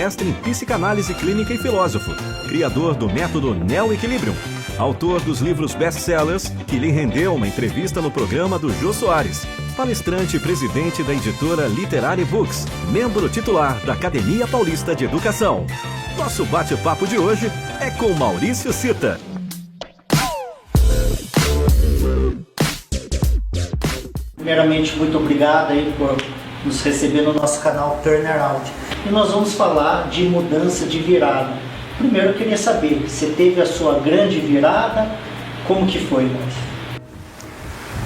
mestre em psicanálise clínica e filósofo, criador do método Neo Equilibrium, autor dos livros best-sellers que lhe rendeu uma entrevista no programa do Jô Soares, palestrante e presidente da editora Literary Books, membro titular da Academia Paulista de Educação. Nosso bate-papo de hoje é com Maurício Cita. Primeiramente, muito obrigado aí por nos receber no nosso canal Turnaround. E nós vamos falar de mudança de virada. Primeiro, eu queria saber, você teve a sua grande virada, como que foi, Maurício?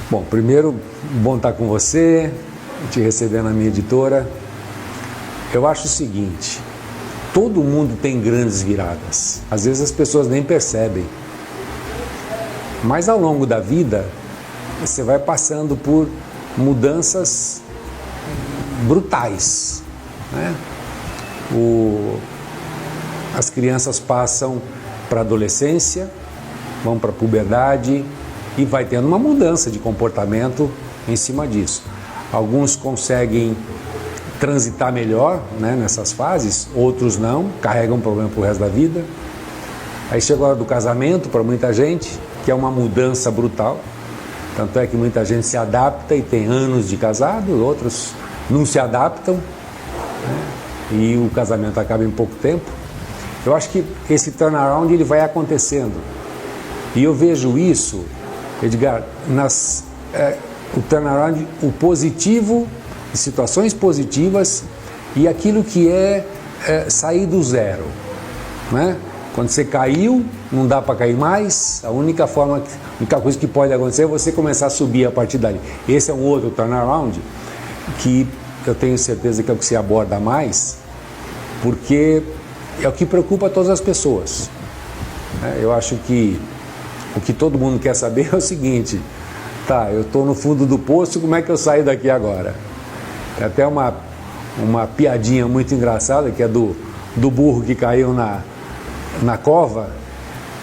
Bom, primeiro, bom estar com você, te receber na minha editora. Eu acho o seguinte, todo mundo tem grandes viradas. Às vezes as pessoas nem percebem. Mas ao longo da vida, você vai passando por mudanças brutais, né? As crianças passam para a adolescência, vão para a puberdade e vai tendo uma mudança de comportamento em cima disso. Alguns conseguem transitar melhor, né, nessas fases, outros não, carregam problema para o resto da vida. Aí chega a hora do casamento para muita gente, que é uma mudança brutal. Tanto é que muita gente se adapta e tem anos de casado, outros não se adaptam, né? E o casamento acaba em pouco tempo. Eu acho que esse turnaround ele vai acontecendo. E eu vejo isso, Edgar, o turnaround, o positivo, situações positivas e aquilo que é sair do zero, né? Quando você caiu, não dá para cair mais, a única coisa que pode acontecer é você começar a subir a partir dali. Esse é um outro turnaround que eu tenho certeza que é o que se aborda mais, porque é o que preocupa todas as pessoas. Eu acho que o que todo mundo quer saber é o seguinte, tá, eu estou no fundo do poço, como é que eu saio daqui agora? Tem até uma piadinha muito engraçada, que é do burro que caiu na cova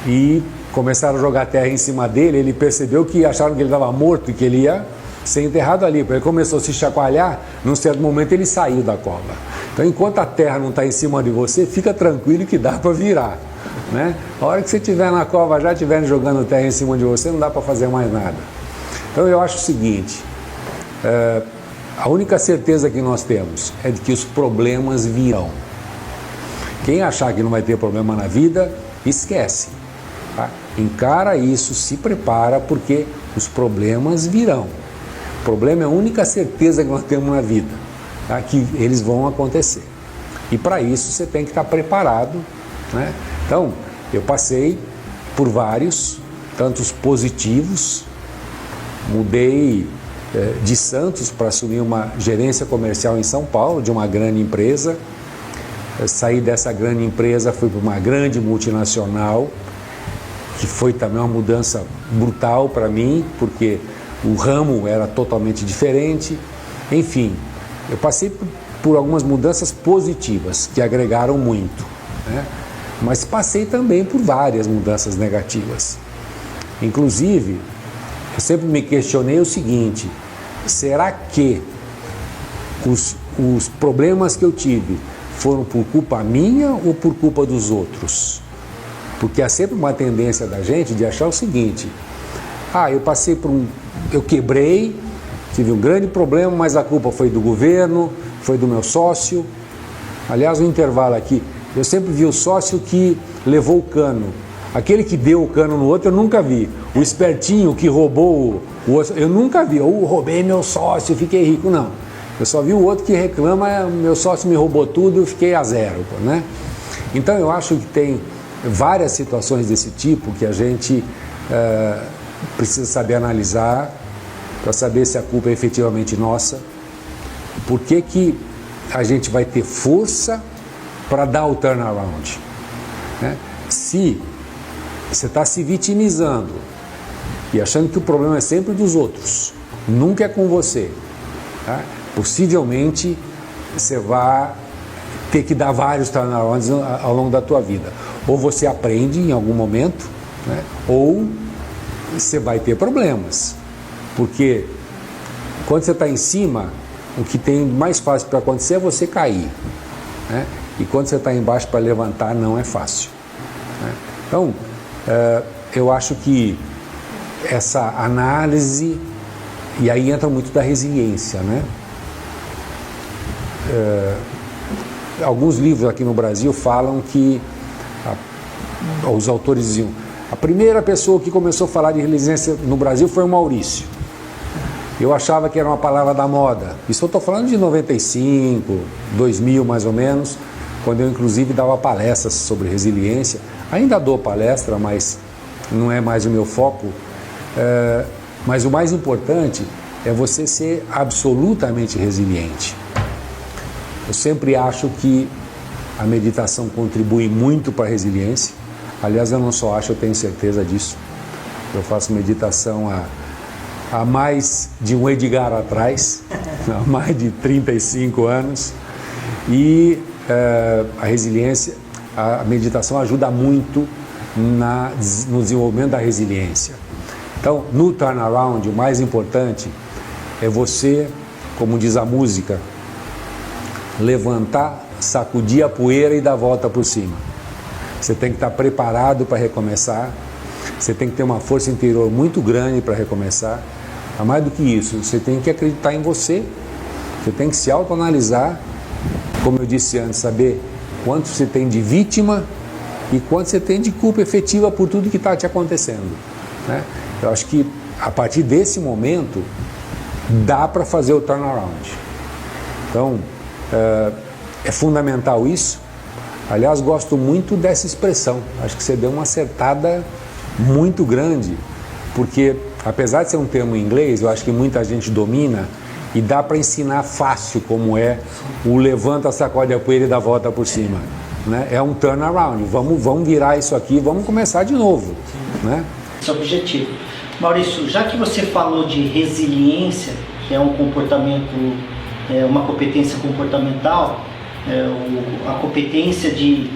e começaram a jogar terra em cima dele. Ele percebeu que acharam que ele estava morto e que ele ia ser enterrado ali. Ele começou a se chacoalhar, num certo momento ele saiu da cova. Então, enquanto a terra não está em cima de você, fica tranquilo que dá para virar, né? A hora que você estiver na cova, já estiverem jogando terra em cima de você, não dá para fazer mais nada. Então eu acho o seguinte, a única certeza que nós temos é de que os problemas virão. Quem achar que não vai ter problema na vida, esquece. Tá? Encara isso, se prepara, porque os problemas virão. O problema é a única certeza que nós temos na vida, tá? Que eles vão acontecer. E para isso você tem que estar preparado, né? Então, eu passei por vários, tantos positivos, mudei de Santos para assumir uma gerência comercial em São Paulo, de uma grande empresa. Eu saí dessa grande empresa, fui para uma grande multinacional, que foi também uma mudança brutal para mim, porque o ramo era totalmente diferente. Enfim, eu passei por algumas mudanças positivas, que agregaram muito, né? Mas passei também por várias mudanças negativas. Inclusive, eu sempre me questionei o seguinte, será que os problemas que eu tive foram por culpa minha ou por culpa dos outros? Porque há sempre uma tendência da gente de achar o seguinte, eu quebrei, tive um grande problema, mas a culpa foi do governo, foi do meu sócio. Aliás, um intervalo aqui, eu sempre vi o sócio que levou o cano. Aquele que deu o cano no outro eu nunca vi. O espertinho que roubou o outro, eu nunca vi. Eu roubei meu sócio, fiquei rico, não. Eu só vi o outro que reclama, meu sócio me roubou tudo, eu fiquei a zero, né? Então eu acho que tem várias situações desse tipo que a gente precisa saber analisar para saber se a culpa é efetivamente nossa. Por que a gente vai ter força para dar o turnaround, né? Se você está se vitimizando e achando que o problema é sempre dos outros, nunca é com você, tá? Possivelmente você vai ter que dar vários turnarounds ao longo da tua vida. Ou você aprende em algum momento, né? Ou você vai ter problemas. Porque quando você está em cima, o que tem mais fácil para acontecer é você cair, né? e quando você está embaixo para levantar não é fácil, né? Então, eu acho que essa análise, e aí entra muito da resiliência, né? Alguns livros aqui no Brasil falam que os autores diziam: a primeira pessoa que começou a falar de resiliência no Brasil foi o Maurício. Eu achava que era uma palavra da moda. Isso eu estou falando de 95, 2000 mais ou menos, quando eu inclusive dava palestras sobre resiliência. Ainda dou palestra, mas não é mais o meu foco. Mas o mais importante é você ser absolutamente resiliente. Eu sempre acho que a meditação contribui muito para a resiliência. Aliás, eu não só acho, eu tenho certeza disso. Eu faço meditação há mais de um Edgar atrás, há mais de 35 anos. E a resiliência, a meditação ajuda muito no desenvolvimento da resiliência. Então, no turnaround, o mais importante é você, como diz a música, levantar, sacudir a poeira e dar a volta por cima. Você tem que estar preparado para recomeçar, você tem que ter uma força interior muito grande para recomeçar. A mais do que isso, você tem que acreditar em você, você tem que se autoanalisar, como eu disse antes, saber quanto você tem de vítima e quanto você tem de culpa efetiva por tudo que está te acontecendo, né? Eu acho que a partir desse momento dá para fazer o turnaround. Então, é fundamental isso. Aliás, gosto muito dessa expressão. Acho que você deu uma acertada muito grande, porque apesar de ser um termo em inglês, eu acho que muita gente domina e dá para ensinar fácil como é o levanta, sacode a poeira e dá a volta por cima, né? É um turnaround. Vamos virar isso aqui, vamos começar de novo, né? Esse é o objetivo. Maurício, já que você falou de resiliência, que é um comportamento, uma competência comportamental, a competência de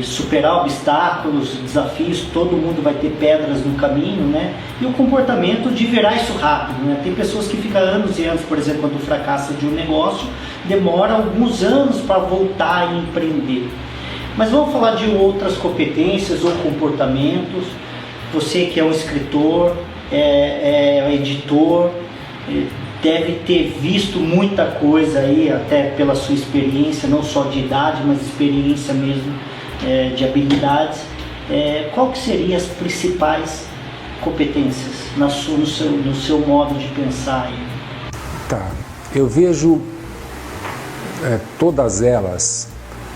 superar obstáculos, desafios, todo mundo vai ter pedras no caminho, né? E o comportamento de virar isso rápido, né? Tem pessoas que ficam anos e anos, por exemplo, quando fracassa de um negócio, demora alguns anos para voltar a empreender. Mas vamos falar de outras competências ou comportamentos. Você que é um escritor, é editor, deve ter visto muita coisa aí, até pela sua experiência, não só de idade, mas experiência mesmo de habilidades. Qual que seriam as principais competências no seu modo de pensar aí? Tá, eu vejo todas elas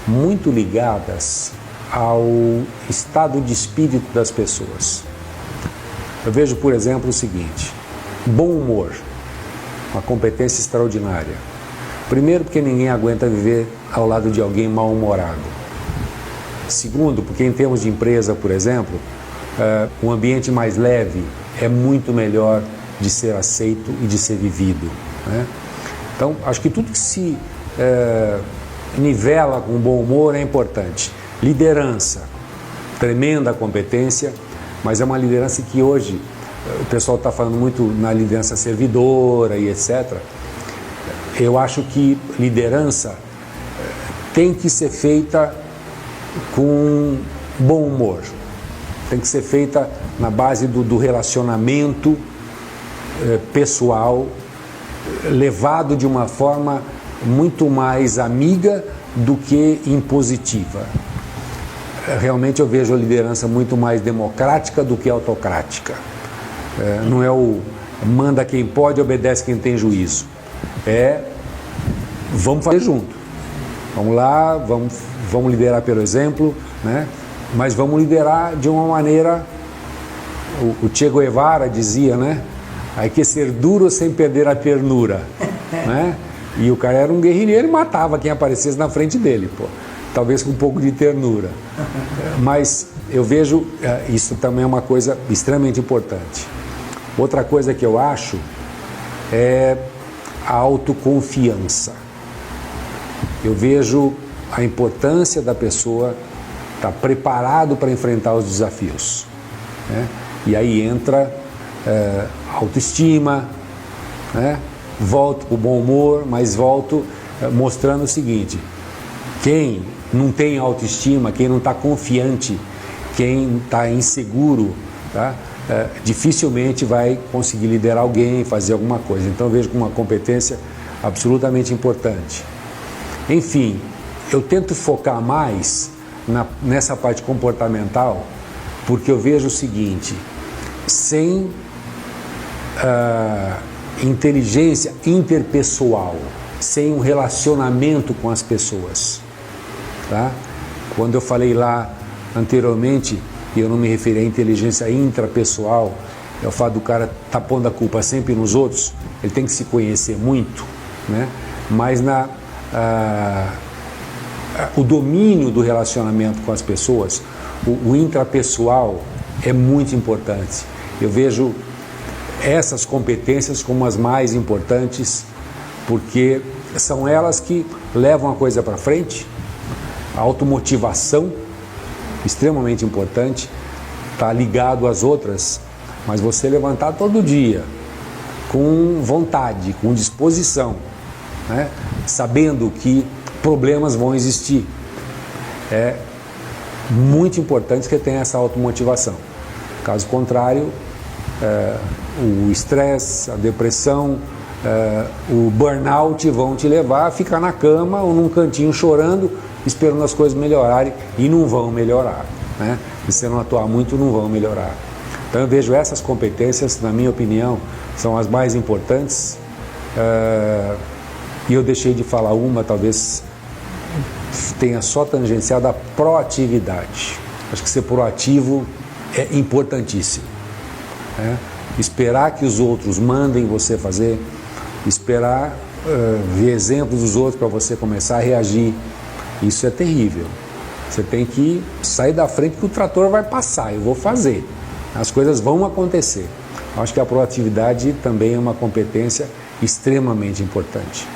muito ligadas ao estado de espírito das pessoas. Eu vejo, por exemplo, o seguinte: bom humor, uma competência extraordinária. Primeiro, porque ninguém aguenta viver ao lado de alguém mal-humorado. Segundo, porque em termos de empresa, por exemplo, um ambiente mais leve é muito melhor de ser aceito e de ser vivido, né? Então, acho que tudo que se nivela com bom humor é importante. Liderança, tremenda competência, mas é uma liderança que hoje o pessoal está falando muito na liderança servidora e etc. Eu acho que liderança tem que ser feita com bom humor, tem que ser feita na base do relacionamento pessoal, levado de uma forma muito mais amiga do que impositiva. Realmente eu vejo a liderança muito mais democrática do que autocrática. Não é o manda quem pode, obedece quem tem juízo. Vamos fazer junto. Vamos lá, vamos liderar pelo exemplo, né? Mas vamos liderar de uma maneira, o Che Guevara dizia, né? Hay que ser duro sem perder a ternura, né? E o cara era um guerrilheiro e matava quem aparecesse na frente dele, pô. Talvez com um pouco de ternura. Mas eu vejo, isso também é uma coisa extremamente importante. Outra coisa que eu acho é a autoconfiança. Eu vejo a importância da pessoa estar preparado para enfrentar os desafios, né? E aí entra autoestima, né? Volto com o bom humor, mas volto mostrando o seguinte: Quem não tem autoestima, quem não está confiante, quem está inseguro, tá? Dificilmente vai conseguir liderar alguém, fazer alguma coisa. Então eu vejo como uma competência absolutamente importante. Enfim, eu tento focar mais nessa parte comportamental, porque eu vejo o seguinte: sem inteligência interpessoal, sem um relacionamento com as pessoas, tá? Quando eu falei lá anteriormente, e eu não me referi à inteligência intrapessoal, é o fato do cara estar pondo a culpa sempre nos outros. Ele tem que se conhecer muito, né? Mas o domínio do relacionamento com as pessoas, o intrapessoal, é muito importante. Eu vejo essas competências como as mais importantes, porque são elas que levam a coisa para frente. A automotivação, extremamente importante, está ligado às outras, mas você levantar todo dia com vontade, com disposição, né? Sabendo que problemas vão existir, é muito importante que tenha essa automotivação. Caso contrário, o estresse, a depressão, o burnout vão te levar a ficar na cama ou num cantinho chorando, esperando as coisas melhorarem, e não vão melhorar, né? Se você não atuar muito, não vão melhorar. Então eu vejo essas competências, na minha opinião, são as mais importantes, e eu deixei de falar uma, talvez tenha só tangenciado a proatividade. Acho que ser proativo é importantíssimo, né? Esperar que os outros mandem você fazer, esperar ver exemplos dos outros para você começar a reagir, isso é terrível. Você tem que sair da frente, que o trator vai passar, eu vou fazer, as coisas vão acontecer. Acho que a proatividade também é uma competência extremamente importante.